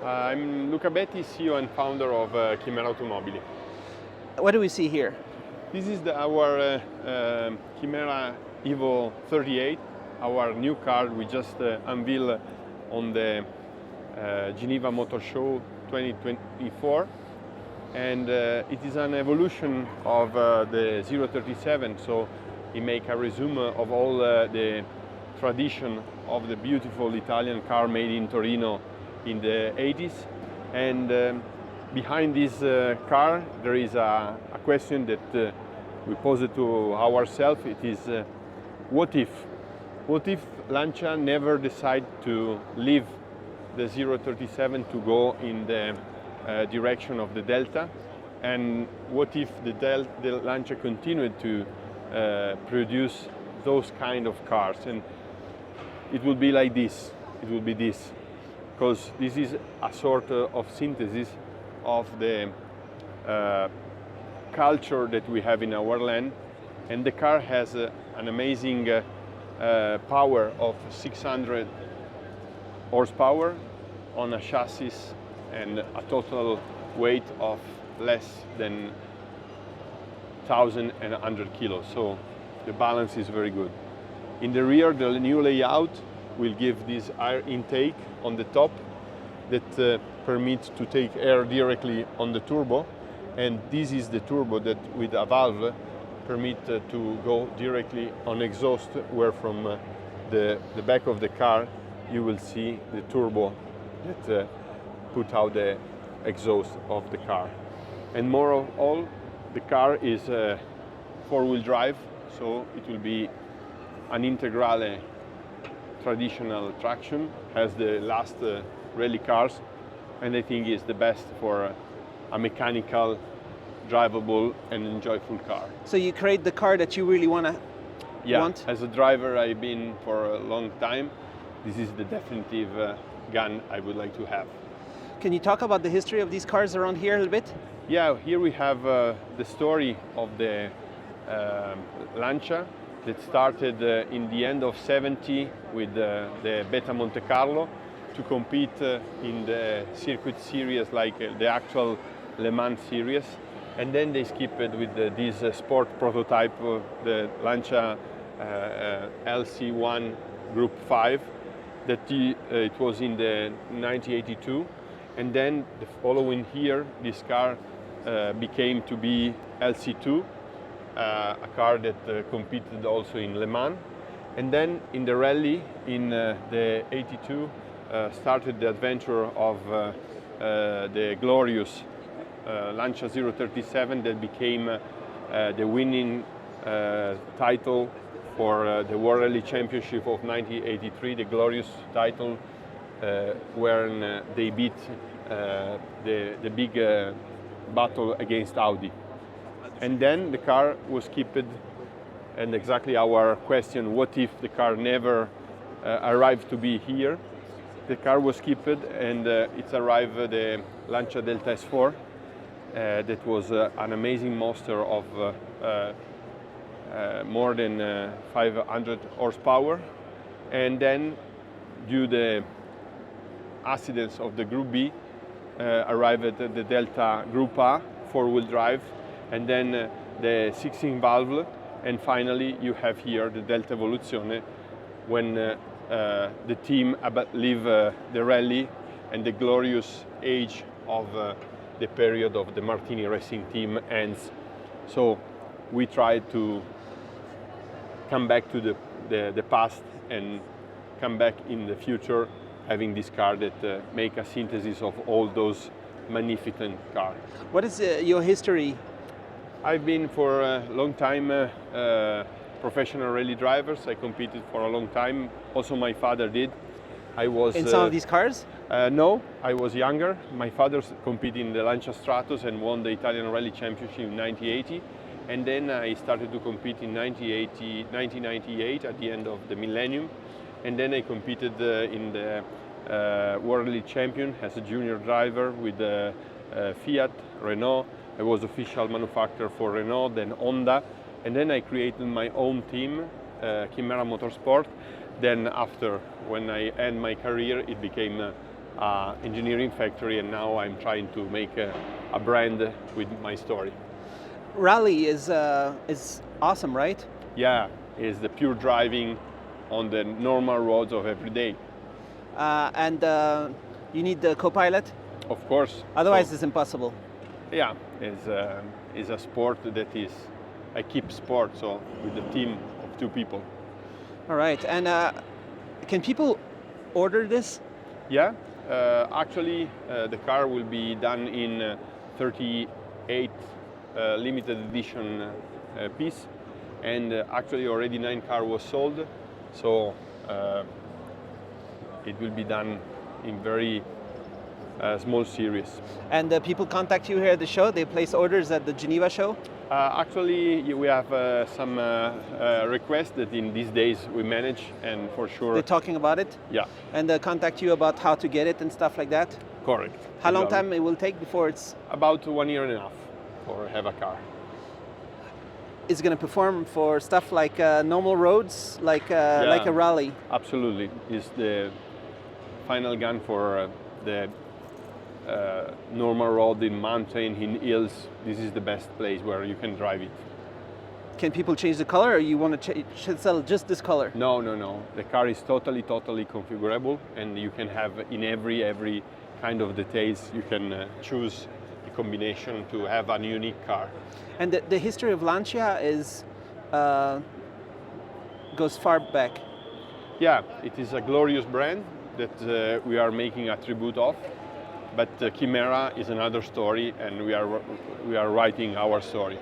I'm Luca Betti, CEO and founder of Kimera Automobili. What do we see here? This is our Kimera Evo38, our new car we just unveiled on the Geneva Motor Show 2024. And it is an evolution of the 037, so it makes a resume of all the tradition of the beautiful Italian car made in Torino in the 80s. And behind this car there is a question that we posed to ourselves. It is what if Lancia never decide to leave the 037 to go in the direction of the Delta, and what if the Lancia continued to produce those kind of cars? And it will be like this, it will be this, because this is a sort of synthesis of the culture that we have in our land. And the car has an amazing power of 600 horsepower on a chassis and a total weight of less than 1,100 kilos. So the balance is very good. In the rear, the new layout will give this air intake on the top that permits to take air directly on the turbo. And this is the turbo that with a valve permit to go directly on exhaust, where from the back of the car you will see the turbo that put out the exhaust of the car. And more of all, the car is four-wheel drive, so it will be an integrale traditional traction, as the last rally cars, and I think is the best for a mechanical, drivable and enjoyable car. So you create the car that you really want? As a driver I've been for a long time. This is the definitive gun I would like to have. Can you talk about the history of these cars around here a little bit? Yeah, here we have the story of the Lancia that started in the end of 70 with the Beta Monte Carlo to compete in the circuit series like the actual Le Mans series. And then they skipped with this sport prototype, the Lancia LC1 Group 5, that it was in the 1982. And then the following year, this car became to be LC2, a car that competed also in Le Mans. And then in the rally in the 82, started the adventure of the glorious Lancia 037 that became the winning title for the World Rally Championship of 1983, the glorious title where they beat the big battle against Audi. And then the car was skipped, and exactly our question, what if the car never arrived to be here? The car was skipped, and it arrived the Lancia Delta S4 that was an amazing monster of more than 500 horsepower. And then due to the accidents of the Group B, arrived at the Delta Group A, four-wheel drive, and then the 16 valve, and finally you have here the Delta Evoluzione, when the team leave the rally and the glorious age of the period of the Martini Racing Team ends. So we try to come back to the past and come back in the future, having this car that make a synthesis of all those magnificent cars. What is your history? I've been for a long time professional rally drivers. I competed for a long time. Also my father did. I was in some of these cars? No, I was younger. My father competed in the Lancia Stratos and won the Italian Rally Championship in 1980. And then I started to compete in 1998 at the end of the millennium. And then I competed in the World Rally Champion as a junior driver with Fiat, Renault. I was official manufacturer for Renault, then Honda. And then I created my own team, Kimera Motorsport. Then after, when I end my career, it became engineering factory, and now I'm trying to make a brand with my story. Rally is awesome, right? Yeah, it's the pure driving on the normal roads of every day. And you need the co-pilot? Of course. Otherwise, it's impossible. Yeah, it's a sport that is a keep sport, so with a team of 2 people. All right, and can people order this? Yeah, actually the car will be done in 38 limited edition piece, and actually already 9 cars was sold, so it will be done in very small series. And people contact you here at the show? They place orders at the Geneva show? Actually, we have some requests that in these days we manage, and for sure. They're talking about it? Yeah. And contact you about how to get it and stuff like that? Correct. How long time it will take before it's? About 1 year and a half for have a car. Is it going to perform for stuff like normal roads, like a rally? Absolutely. It's the final gun for the normal road, in mountain, in hills. This is the best place where you can drive it. Can people change the color, or you want to sell just this color? No. The car is totally configurable, and you can have in every kind of details. You can choose a combination to have a unique car. And the history of Lancia is goes far back. Yeah, it is a glorious brand that we are making a tribute of. But Chimera is another story, and we are writing our story.